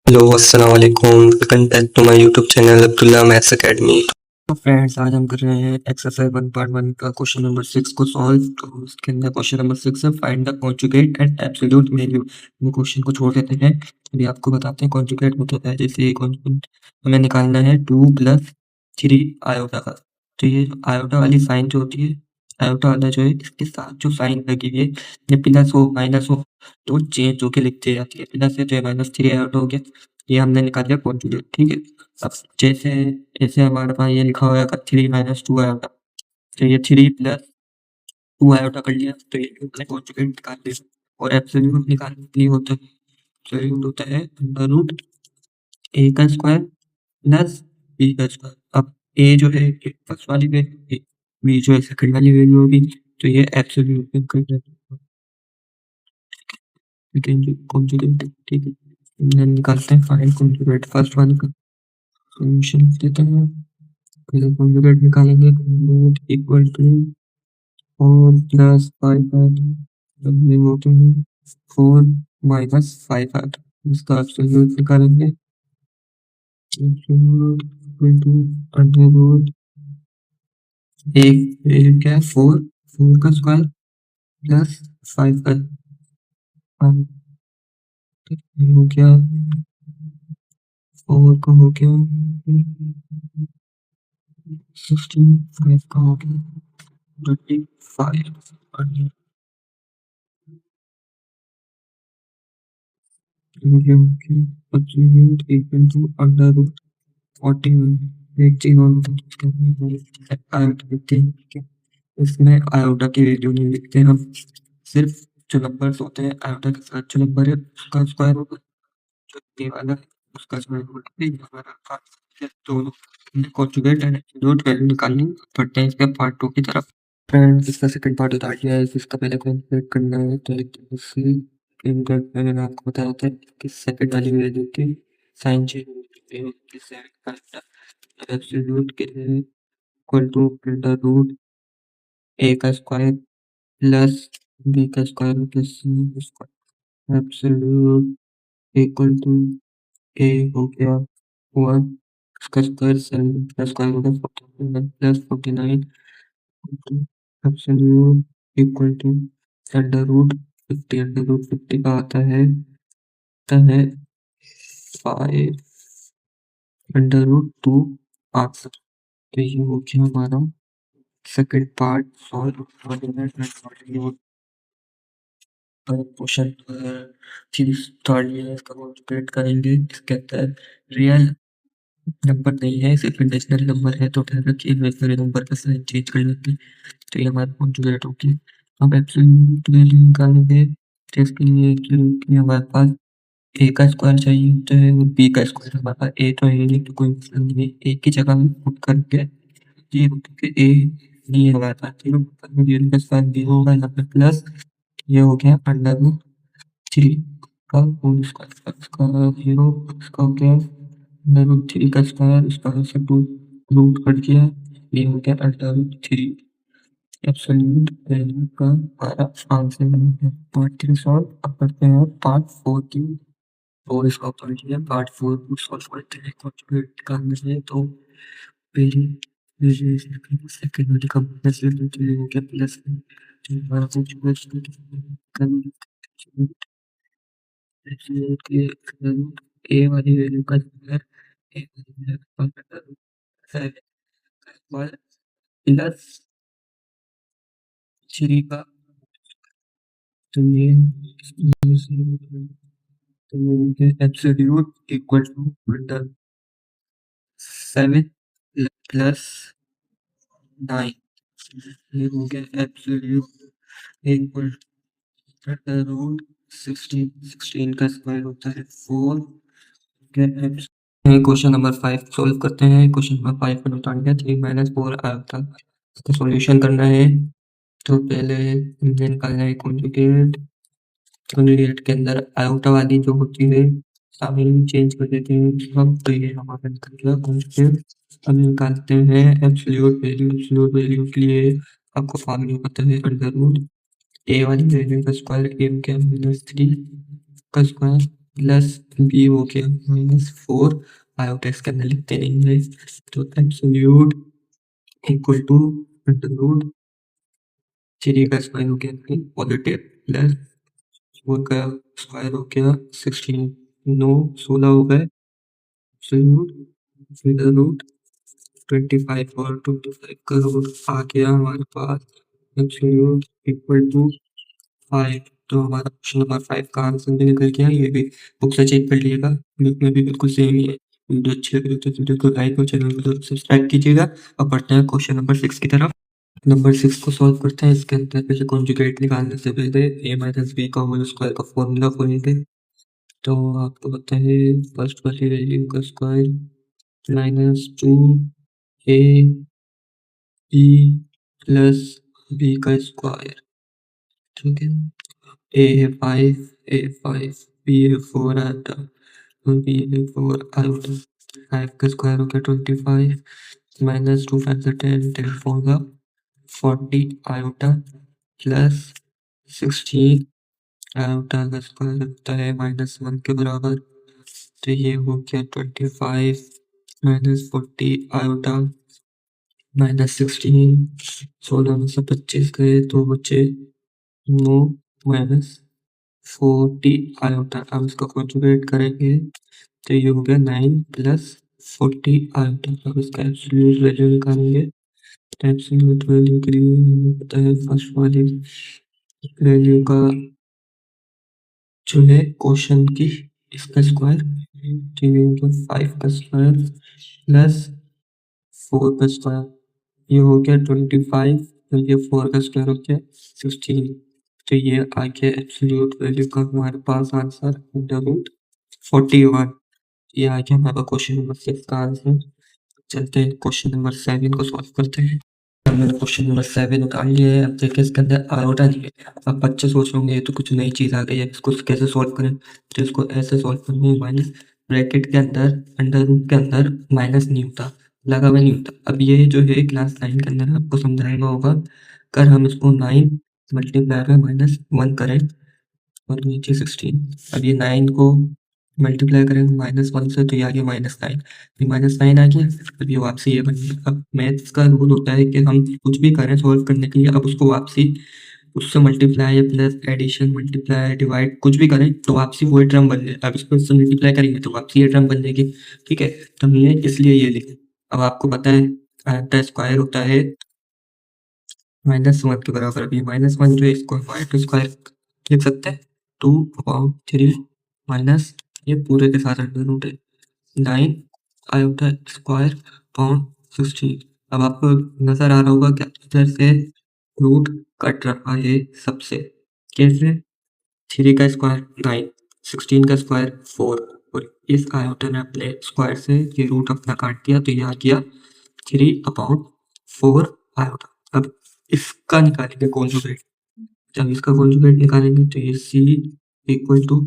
Hello अस्सलाम वालेकुम। Welcome back to my YouTube channel Abdullah maths academy. तो फ्रेंड्स, आज हम कर रहे हैं एक्सरसाइज 1.1 का क्वेश्चन नंबर 6 को सॉल्व। तो उसके अंदर क्वेश्चन नंबर 6 है, find the conjugate and absolute value. हम क्वेश्चन को छोड़ देते हैं, अभी आपको बताते हैं कॉन्जुगेट मतलब है। जैसे कॉन्जुगेट हमें निकालना है 2 + 3 आयोटा का। तो ये आयोटा वाली साइन जो होती है, आयोटा वाला जो है, इसके साथ जो साइन लगी हुई है, ये प्लस हो माइनस हो तो चेंज होके लिखते जाती है। प्लस है तो -3 आयोटा हो गया, ये हमने निकाल लिया कॉन्जुगेट। ठीक है, अब जैसे ऐसे हमारे पास ये लिखा हुआ है 3 - 2 आयोटा, तो ये 3 + 2 आयोटा कर लिया, तो ये हमने कॉन्जुगेट निकाल लिया। और एब्सोल्यूट निकालने के लिए होता है, एब्सोल्यूट होता है √a² प्लस b का स्क्वायर। अब a जो है ये फर्स्ट वाली वैल्यू होगी, b जो है सेकंड वाली वैल्यू होगी, तो ये एब्सोल्यूट में कर देते हैं कॉन्जुगेट। ठीक है, निकालते हैं फाइंड कॉन्जुगेट फर्स्ट वाले का। सॉल्यूशन देते हैं, पहले कॉन्जुगेट निकालेंगे। कॉन्जुगेट इक्वल टू 4 + 5 ये होते हैं 4 - 5 इसका एब्सोल्यूट निकालेंगे। इक्वल टू अंडर रूट एक क्या है 4 का स्क्वायर प्लस 5 का ये हो गया 4 का हो गया 16, 5 का हो गया 25 और इक्वल टू अंडर रूट 41। एक चीज और आयोटा लिखते हैं। ठीक है, इसमें आयोटा की वैल्यू नहीं लिखते हम, सिर्फ जो नंबर्स होते हैं आयोटा के साथ जो नंबर है उसका स्क्वायर होगा, जो ये वाला है उसका स्क्वायर होगा। ये हमारा दोनों कॉन्जुगेट एंड एब्सोल्यूट वैल्यू निकालनी। बढ़ते हैं इसके पार्ट 2 की तरफ। फ्रेंड्स, इसका सेकंड पार्ट उतार लिया है, इसका पहले कैलकुलेट करना है। तो मैंने आपको बताया था कि सेकंड वाली वैल्यू की साइन चेंज होती है, एब्सोल्यूट के लिए equal to under root a का स्क्वायर प्लस b का स्क्वायर प्लस c का square. Absolute equal to a हो गया 1, इसका स्क्वायर 7 का स्क्वायर होगा 49 plus 49 absolute equal to under root 50। Under root 50 का आता है 5 अंडर रूट 2 आंसर। तो ये हो गया हमारा second part solve. Question third year इसका कॉन्जुगेट करेंगे। इसके अंदर रियल नंबर नहीं है, सिर्फ इमेजिनरी नंबर है, तो ध्यान रखिए इमेजिनरी नंबर का साइन चेंज कर लेते हैं, तो ये हमारा कॉन्जुगेट होगी। अब एब्सोल्यूट वैल्यू निकालेंगे, तो इसके लिए कि हमारे पास a का स्क्वायर चाहिए होता है और b का स्क्वायर। हमारे पास a तो है नहीं, तो कोई मसला नहीं है, a की जगह हम पुट करके ये क्योंकि a नहीं है हमारे पास, जीरो का स्क्वायर 0 होगा, यहाँ पे प्लस ये हो गया अंडर रूट 3 का होल स्क्वायर, इसका 0 इसका हो गया अंडर रूट 3 का स्क्वायर, इसका से 2 रूट कट गया, ये हो गया अंडर रूट 3। एब्सोल्यूट वैल्यू का हमारा आंसर नहीं है। Part 3 solve. अब करते हैं पार्ट 4 की, और इसका उत्तर है पार्ट 4 को सॉल्व करते हैं। कॉन्जुगेट निकालने से तो पहली सेकंड वाली का माइनस ले लो, तो ये हो गया प्लस में, तो हमारा कॉन्जुगेट ए वाली वैल्यू का स्क्वायर ए वाली वैल्यू का स्क्वायर प्लस 3 का, तो ये तो ये हो गया absolute equal to under 7 plus 9। ये हो गया एब्सोल्यूट इक्वल अंडर रूट 16। 16 का स्क्वायर होता है 4। क्वेश्चन नंबर 5 सॉल्व करते हैं। क्वेश्चन नंबर 5 में बता दिया 3 - 4 आयोटा, इसका सॉल्यूशन करना है। तो पहले हमने निकालना है कॉन्जुगेट। कॉन्जुगेट के अंदर आयोटा वाली जो होती है साइन चेंज कर देते हैं सब, तो ये हमारा निकल गया कॉन्जुगेट। अब निकालते हैं एब्सोल्यूट वैल्यू। एब्सोल्यूट वैल्यू के लिए आपको फॉर्मूला पता है अंडर रूट ए वाली वैल्यू का स्क्वायर, ए क्या -3 का स्क्वायर प्लस बी हो गया -4 आयोटा, इसके अंदर लिखते नहीं है। तो absolute equal to under root 3 का स्क्वायर हो गया पॉजिटिव, प्लस 4 का स्क्वायर हो गया 16, 9 16 हो गए, एब्सोल्यूट अंडर रूट 25 और 25 का रूट आ गया हमारे पास, एब्सोल्यूट इक्वल टू 5। तो हमारा क्वेश्चन नंबर 5 का आंसर भी निकल गया। ये भी बुक से चेक कर लीजिएगा, बुक में भी बिल्कुल सेम ही है। वीडियो अच्छी लगी तो वीडियो को लाइक और चैनल को सब्सक्राइब कीजिएगा। अब बढ़ते हैं क्वेश्चन नंबर 6 की तरफ। नंबर 6 को सॉल्व करते हैं। इसके अंदर पहले कॉन्जुगेट निकालने से पहले a माइनस बी का होल स्क्वायर का फॉर्मूला खोलेंगे। तो आपको पता है फर्स्ट वाली वैल्यू का square minus 2 a b plus b का स्क्वायर, ठीक है। a है 5 b है 4 आयोटा और b है 4 आयोटा। 5 का स्क्वायर हो गया 25 माइनस 2 5 10 10 4 का 40 आयोटा प्लस 16 आयोटा का स्क्वायर होता है -1 के बराबर। तो ये हो गया 25 माइनस 40 आयोटा -16, 16 में से 25 गए तो बचे 9 माइनस 40 आयोटा। अब इसको कॉन्जुगेट करेंगे तो ये हो गया 9 प्लस 40 आयोटा। अब इसका एब्सोल्यूट वैल्यू निकालेंगे। एब्सोल्यूट वैल्यू के लिए हमें पता है फर्स्ट वाली वैल्यू का जो है क्वेश्चन की इसका स्क्वायर, तो ये हो गया 5 का स्क्वायर प्लस 4 का स्क्वायर, ये हो गया 25, तो ये 4 का स्क्वायर हो गया 16। तो ये आ गया एब्सोल्यूट वैल्यू का हमारे पास आंसर √41। ये आ गया हमारा क्वेश्चन नंबर 6 का आंसर। चलते हैं क्वेश्चन नंबर 7 को सॉल्व करते हैं। हमने क्वेश्चन नंबर 7 उतार लिया है। अब देखिए इसके अंदर आयोटा नहीं है। अब बच्चे सोच रहे होंगे ये तो कुछ नई चीज़ आ गई है, इसको कैसे सॉल्व करें। तो इसको ऐसे सॉल्व करना है, माइनस ब्रैकेट के अंदर अंडर रूट के अंदर माइनस नहीं होता, लगा हुआ नहीं होता। अब ये जो है क्लास 9 के अंदर आपको समझाएगा होगा। अगर हम इसको 9 मल्टीप्लाई में -1 करें और नीचे 16, अब ये 9 को मल्टीप्लाई करेंगे -1 से तो ये आ गया -9, ये -9 आ गया। अब ये वापसी ये बन गई। अब मैथ्स का रूल होता है कि हम कुछ भी करें सॉल्व करने के लिए, अब उसको वापसी उससे मल्टीप्लाई या प्लस एडिशन मल्टीप्लाई डिवाइड कुछ भी करें तो वापसी वही टर्म बन जाए। अब इसको इससे मल्टीप्लाई करेंगे तो वापसी ये टर्म बन जाएगी, ठीक है। तो हमने इसलिए ये लिखा। अब आपको पता है आयोटा स्क्वायर होता है -1 के बराबर। अभी -1 जो है इसको आयोटा स्क्वायर लिख सकते हैं 2/3 माइनस ये पूरे के साथ अंडर रूट है 9 आयोटा स्क्वायर अपॉन 16। अब आपको नजर आ रहा होगा कि इधर से रूट कट रहा है सबसे। कैसे? 3 का स्क्वायर 9, 16 का स्क्वायर 4 और इस आयोटा ने अपने स्क्वायर से ये रूट अपना काट दिया तो ये आ गया 3/4 आयोटा। अब इसका निकालेंगे कॉन्जुगेट। जब इसका कॉन्जुगेट निकालेंगे तो ये c equal to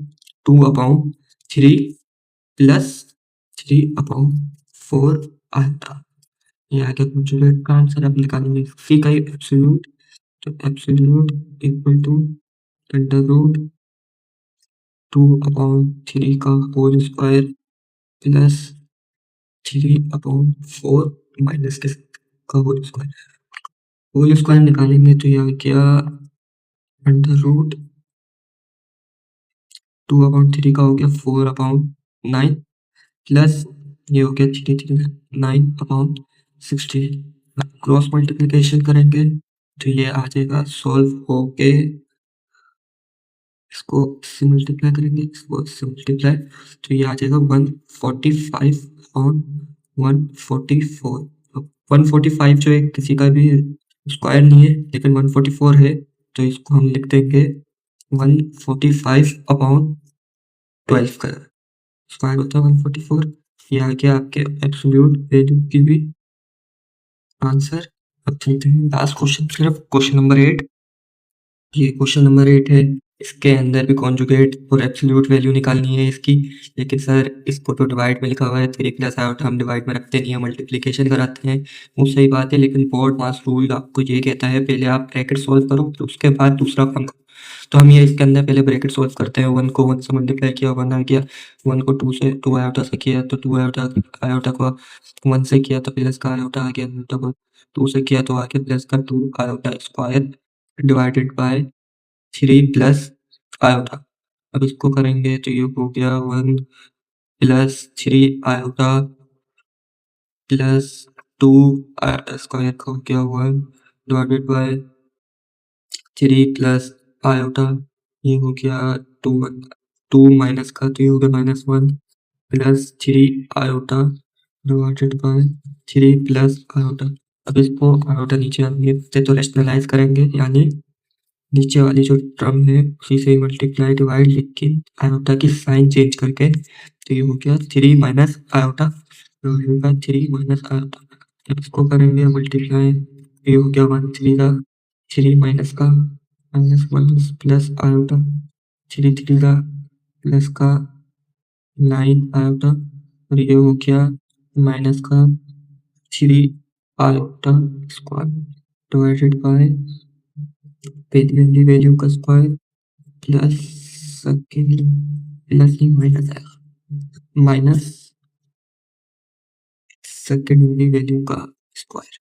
2/3 plus 3/4 iota. ये आ गया कॉन्जुगेट का आंसर। अब निकालेंगे c का एब्सोल्यूट, तो absolute equal to under root 2/3 का होल स्क्वायर प्लस 3/4 माइनस का होल स्क्वायर। होल स्क्वायर निकालेंगे तो ये आ गया अंडर रूट 2/3 का हो गया 4/9 प्लस ये हो गया 3 9/16। क्रॉस मल्टीप्लिकेशन करेंगे तो ये आ जाएगा सॉल्व होके, इसको इससे मल्टीप्लाई करेंगे, इसको इससे मल्टीप्लाई तो ये आ जाएगा 145/144। अब 145 जो है किसी का भी स्क्वायर नहीं है लेकिन 144 है, तो इसको हम लिख देंगे 145/12 का स्क्वायर होता है 144। ये आ गया आपके एब्सोल्यूट वैल्यू की भी आंसर। अब चलते हैं लास्ट क्वेश्चन की तरफ, क्वेश्चन नंबर 8। ये क्वेश्चन नंबर 8 है। इसके अंदर भी कॉन्जुगेट और एब्सोल्यूट वैल्यू निकालनी है इसकी, लेकिन सर इसको तो डिवाइड में लिखा हुआ है 3 प्लस आयोटा हम डिवाइड में रखते नहीं है, मल्टीप्लिकेशन कराते हैं। वो सही बात है, लेकिन बोर्ड मास रूल आपको ये कहता है पहले आप ब्रैकेट सॉल्व करो फिर उसके बाद दूसरा काम करो। तो हम ये इसके अंदर पहले ब्रैकेट सॉल्व करते हैं। 1 को 1 से मल्टीप्लाई किया 1 आ गया, 1 को 2 आयोटा से किया तो 2 आयोटा, आयोटा को 1 से किया तो प्लस का आयोटा आ गया, आयोटा को 2 से किया तो आ गया प्लस का 2 iota square divided by 3 plus iota. अब इसको करेंगे तो ये हो गया 1 plus 3 iota plus 2 iota square का हो गया 1 डिवाइडेड बाय 3 प्लस आयोटा, ये हो गया 2 2 माइनस का तो ये हो गया -1 plus 3 iota divided by 3 plus iota. अब इसको आयोटा नीचे आएंगे तो रेशनलाइज करेंगे, यानी नीचे वाली जो टर्म है उसी से मल्टीप्लाई डिवाइड लिख के आयोटा की साइन चेंज करके तो ये हो गया 3 माइनस आयोटा, 3 माइनस आयोटा। अब इसको करेंगे मल्टीप्लाई, ये हो गया 1 3 का 3 माइनस का -1 प्लस आयोटा 3 3 का प्लस का 9 आयोटा और ये हो गया माइनस का 3 आयोटा स्क्वायर डिवाइडेड बाय पहली वैल्यू का स्क्वायर प्लस सेकेंड प्लस नहीं माइनस आएगा, माइनस सेकेंड वाली वैल्यू का स्क्वायर।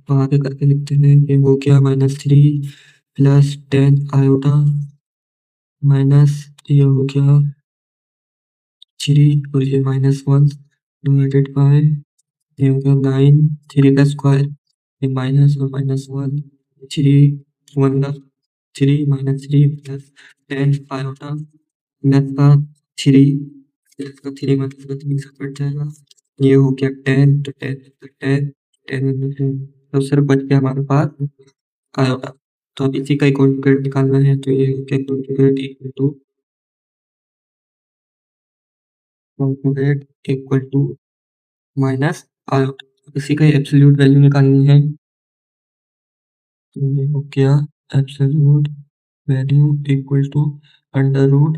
तो आगे करके लिखते हैं, ये हो गया -3 प्लस 10 आयोटा माइनस ये हो गया 3 और ये -1 डिवाइडेड बाय ये हो गया 9 3 का स्क्वायर, ये माइनस और -1 3 1 का 3 -3 प्लस 10 आयोटा प्लस का 3 प्लस का 3 माइनस का 3 से कट जाएगा, ये हो गया 10 तो 10 तो 10 10 तो सिर्फ बच गया हमारे पास आयोटा। तो अब इसी का ही कॉन्जुगेट निकालना है तो ये हो गया conjugate equal to minus iota. इसी का एब्सोल्यूट वैल्यू निकालनी है तो ये हो गया absolute value equal to under root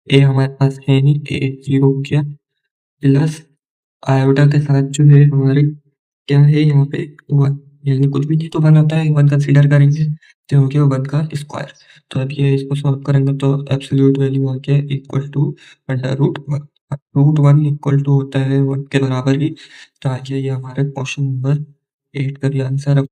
A हमारे पास है नहीं, ए 0 हो गया प्लस आयोटा के साथ जो है हमारे क्या है यहाँ पे 1, यानी कुछ भी नहीं तो 1 आता है, 1 कंसीडर करेंगे तो हो गया 1 का स्क्वायर। तो अब ये इसको सॉल्व करेंगे तो एब्सोल्यूट वैल्यू आ गया equal to under root 1, root 1 equal to होता है 1 के बराबर ही। तो आ गया ये हमारा क्वेश्चन नंबर 8 का भी आंसर।